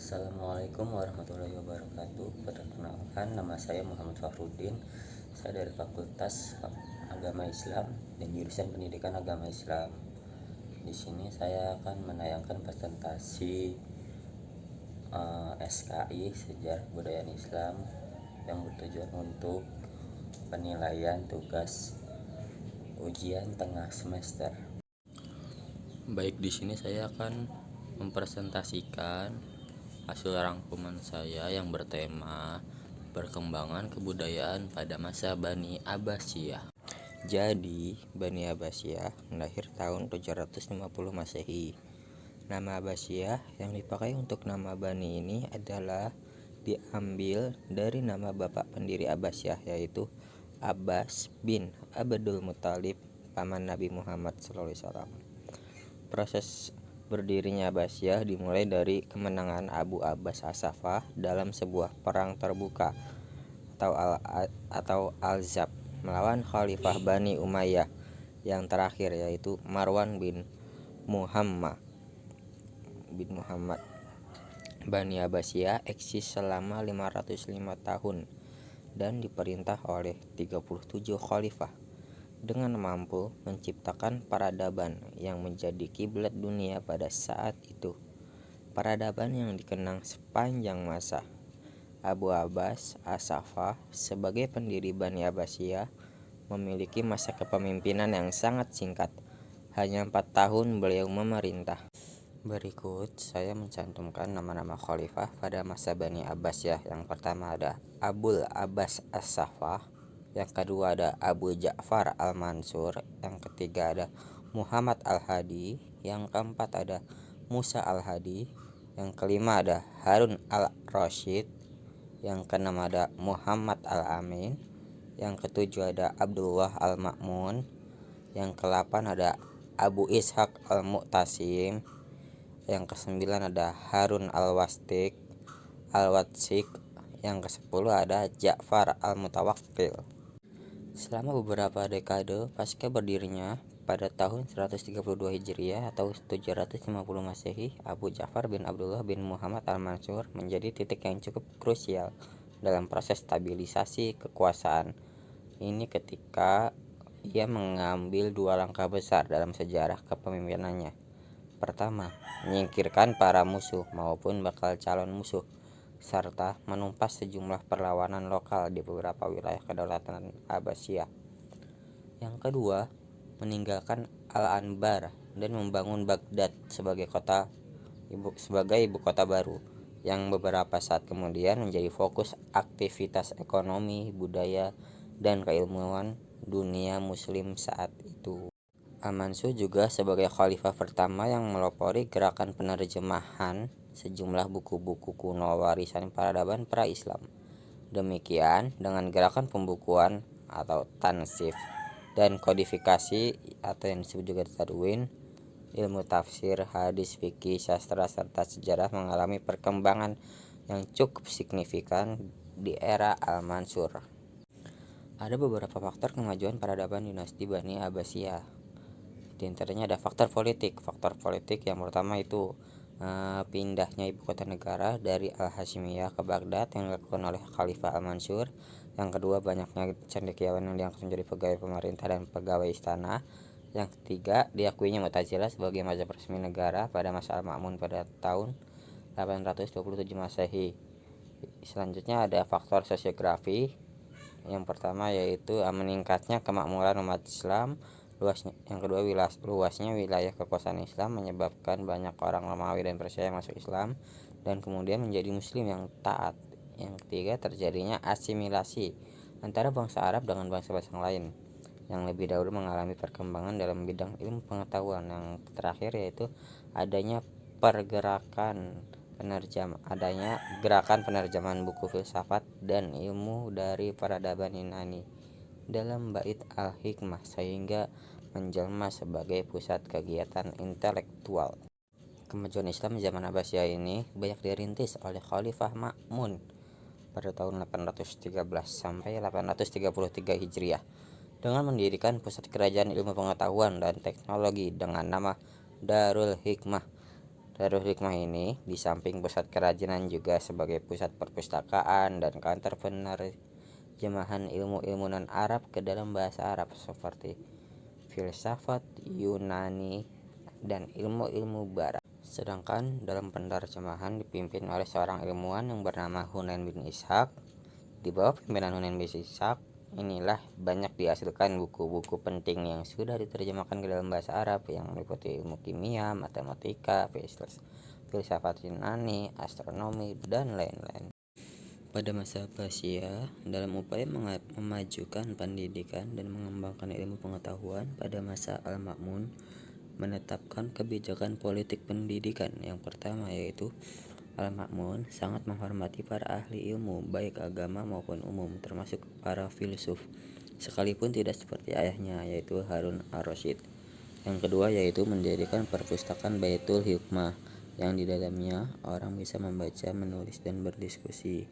Assalamualaikum warahmatullahi wabarakatuh. Perkenalkan, nama saya Muhammad Fahrudin. Saya dari Fakultas Agama Islam dan jurusan Pendidikan Agama Islam. Di sini saya akan menayangkan presentasi SKI Sejarah Kebudayaan Islam yang bertujuan untuk penilaian tugas ujian tengah semester. Baik, di sini saya akan mempresentasikan hasil rangkuman saya yang bertema perkembangan kebudayaan pada masa Bani Abbasiyah. Jadi, Bani Abbasiyah lahir tahun 750 Masehi. Nama Abbasiyah yang dipakai untuk nama Bani ini adalah diambil dari nama bapak pendiri Abbasiyah, yaitu Abbas bin Abdul Muthalib, paman Nabi Muhammad SAW. Proses berdirinya Abbasiyah dimulai dari kemenangan Abu Abbas As-Saffah dalam sebuah perang terbuka atau Al-Zab melawan Khalifah Bani Umayyah yang terakhir, yaitu Marwan bin Muhammad. Bani Abbasiyah eksis selama 505 tahun dan diperintah oleh 37 khalifah dengan mampu menciptakan peradaban yang menjadi kiblat dunia pada saat itu. Peradaban yang dikenang sepanjang masa. Abu Abbas As-Saffah sebagai pendiri Bani Abbasiyah memiliki masa kepemimpinan yang sangat singkat. Hanya 4 tahun beliau memerintah. Berikut saya mencantumkan nama-nama khalifah pada masa Bani Abbasiyah. Yang pertama ada Abul Abbas As-Saffah, yang kedua ada Abu Ja'far Al-Mansur, yang ketiga ada Muhammad Al-Hadi, yang keempat ada Musa Al-Hadi, yang kelima ada Harun Al-Rasyid, yang keenam ada Muhammad Al-Amin, yang ketujuh ada Abdullah Al-Ma'mun, yang ke-8 ada Abu Ishaq Al-Mu'tasim, yang ke-9 ada Harun Al-Watsik, yang ke-10 ada Ja'far Al-Mutawakkil. Selama beberapa dekade pasca berdirinya pada tahun 132 Hijriah atau 750 Masehi, Abu Ja'far bin Abdullah bin Muhammad Al-Mansur menjadi titik yang cukup krusial dalam proses stabilisasi kekuasaan ini ketika ia mengambil 2 langkah besar dalam sejarah kepemimpinannya. Pertama, menyingkirkan para musuh maupun bakal calon musuh, serta menumpas sejumlah perlawanan lokal di beberapa wilayah kedaulatan Abbasiyah. Yang kedua, meninggalkan Al-Anbar dan membangun Baghdad sebagai ibu kota baru, yang beberapa saat kemudian menjadi fokus aktivitas ekonomi, budaya, dan keilmuan dunia muslim saat itu. Al-Mansur juga sebagai khalifah pertama yang melopori gerakan penerjemahan sejumlah buku-buku kuno warisan peradaban pra-Islam. Demikian dengan gerakan pembukuan atau tansif dan kodifikasi atau yang disebut juga tadwin, ilmu tafsir, hadis, fikih, sastra, serta sejarah mengalami perkembangan yang cukup signifikan di era Al-Mansur. Ada beberapa faktor kemajuan peradaban dinasti Bani Abbasiyah. Di antaranya ada faktor politik. Faktor politik yang pertama itu pindahnya ibu kota negara dari Al-Hashimiyah ke Baghdad yang dilakukan oleh Khalifah Al-Mansur. Yang kedua, banyaknya cendekiawan yang diangkat menjadi pegawai pemerintah dan pegawai istana. Yang ketiga, diakuinya Mu'tazilah sebagai mazhab resmi negara pada masa Al-Ma'mun pada tahun 827 Masehi. Selanjutnya ada faktor sosiografi. Yang pertama yaitu meningkatnya kemakmuran umat Islam. Yang kedua, luasnya wilayah kekuasaan Islam menyebabkan banyak orang Romawi dan Persia masuk Islam dan kemudian menjadi Muslim yang taat. Yang ketiga, terjadinya asimilasi antara bangsa Arab dengan bangsa-bangsa lain yang lebih dahulu mengalami perkembangan dalam bidang ilmu pengetahuan. Yang terakhir yaitu adanya gerakan penerjemahan buku filsafat dan ilmu dari peradaban Yunani dalam bait Al-Hikmah sehingga menjelma sebagai pusat kegiatan intelektual. Kemajuan Islam zaman Abbasiyah ini banyak dirintis oleh Khalifah Ma'mun pada tahun 813 sampai 833 Hijriah dengan mendirikan pusat kerajaan ilmu pengetahuan dan teknologi dengan nama Darul Hikmah. Darul Hikmah ini di samping pusat kerajinan juga sebagai pusat perpustakaan dan kantor penerjemahan ilmu-ilmu non-Arab ke dalam bahasa Arab seperti filsafat Yunani dan ilmu-ilmu Barat. Sedangkan dalam penerjemahan dipimpin oleh seorang ilmuwan yang bernama Hunain bin Ishaq. Di bawah pimpinan Hunain bin Ishaq inilah banyak dihasilkan buku-buku penting yang sudah diterjemahkan ke dalam bahasa Arab yang meliputi ilmu kimia, matematika, filsafat Yunani, astronomi, dan lain-lain. Pada masa Abbasiyah, dalam upaya memajukan pendidikan dan mengembangkan ilmu pengetahuan, pada masa Al-Ma'mun menetapkan kebijakan politik pendidikan yang pertama, yaitu Al-Ma'mun sangat menghormati para ahli ilmu baik agama maupun umum, termasuk para filsuf, sekalipun tidak seperti ayahnya yaitu Harun ar-Rasyid. Yang kedua yaitu mendirikan perpustakaan Baitul Hikmah yang di dalamnya orang bisa membaca, menulis, dan berdiskusi.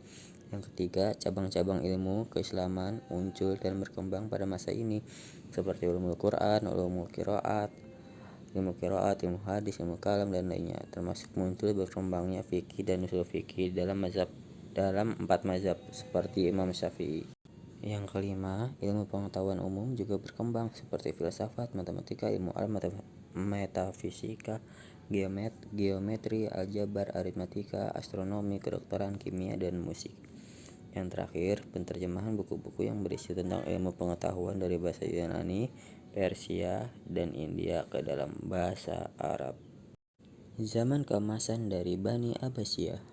Yang ketiga, cabang-cabang ilmu keislaman muncul dan berkembang pada masa ini seperti ulumul Quran, ilmu qiraat, ilmu hadis, ilmu kalam, dan lainnya, termasuk muncul berkembangnya fikih dan usul fikih dalam 4 mazhab seperti Imam Syafi'i. Yang kelima, ilmu pengetahuan umum juga berkembang seperti filsafat, matematika, ilmu alam, metafisika, geometri, aljabar, aritmatika, astronomi, kedokteran, kimia, dan musik. Yang terakhir, penerjemahan buku-buku yang berisi tentang ilmu pengetahuan dari bahasa Yunani, Persia, dan India ke dalam bahasa Arab. Zaman keemasan dari Bani Abbasiyah.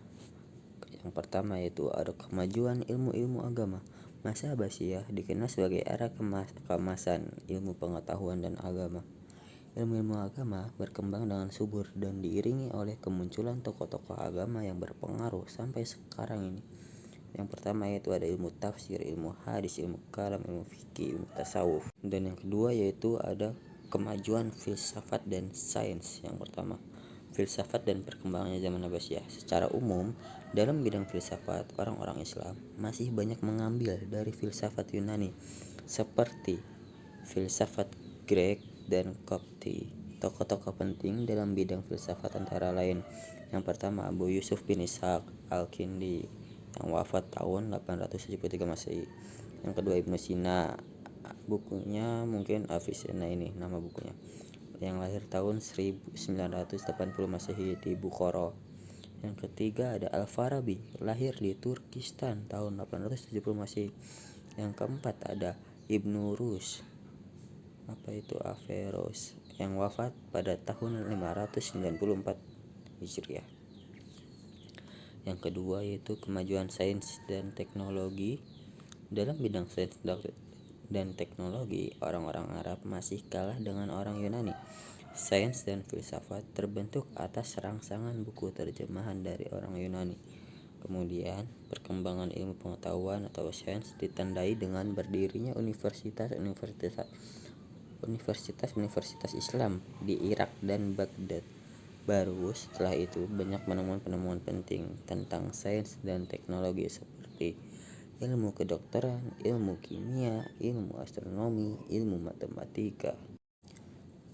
Yang pertama yaitu ada kemajuan ilmu-ilmu agama. Masa Abbasiyah dikenal sebagai era keemasan ilmu pengetahuan dan agama. Ilmu-ilmu agama berkembang dengan subur dan diiringi oleh kemunculan tokoh-tokoh agama yang berpengaruh sampai sekarang ini. Yang pertama yaitu ada ilmu tafsir, ilmu hadis, ilmu kalam, ilmu fikih, ilmu tasawuf. Dan yang kedua yaitu ada kemajuan filsafat dan sains. Yang pertama, filsafat dan perkembangannya zaman Abbasiyah. Secara umum, dalam bidang filsafat, orang-orang Islam masih banyak mengambil dari filsafat Yunani seperti filsafat Grek dan Kopti. Tokoh-tokoh penting dalam bidang filsafat antara lain yang pertama Abu Yusuf bin Ishaq al-Kindi yang wafat tahun 873 Masehi. Yang kedua Ibnu Sina, bukunya mungkin Avicenna, ini nama bukunya, yang lahir tahun 1980 Masehi di Bukhara. Yang ketiga ada Al-Farabi, lahir di Turkistan tahun 870 Masehi. Yang keempat ada Ibnu Rus, Averroes, yang wafat pada tahun 594 Hijriah. Yang kedua yaitu kemajuan sains dan teknologi. Dalam bidang sains dan teknologi, orang-orang Arab masih kalah dengan orang Yunani. Sains dan filsafat terbentuk atas rangsangan buku terjemahan dari orang Yunani. Kemudian, perkembangan ilmu pengetahuan atau sains ditandai dengan berdirinya universitas Islam di Irak dan Baghdad. Baru setelah itu banyak penemuan-penemuan penting tentang sains dan teknologi seperti ilmu kedokteran, ilmu kimia, ilmu astronomi, ilmu matematika.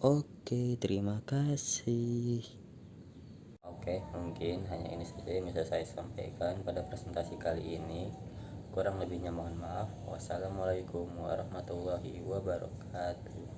Oke, terima kasih. Oke, mungkin hanya ini saja yang bisa saya sampaikan pada presentasi kali ini. Kurang lebihnya mohon maaf. Wassalamualaikum warahmatullahi wabarakatuh.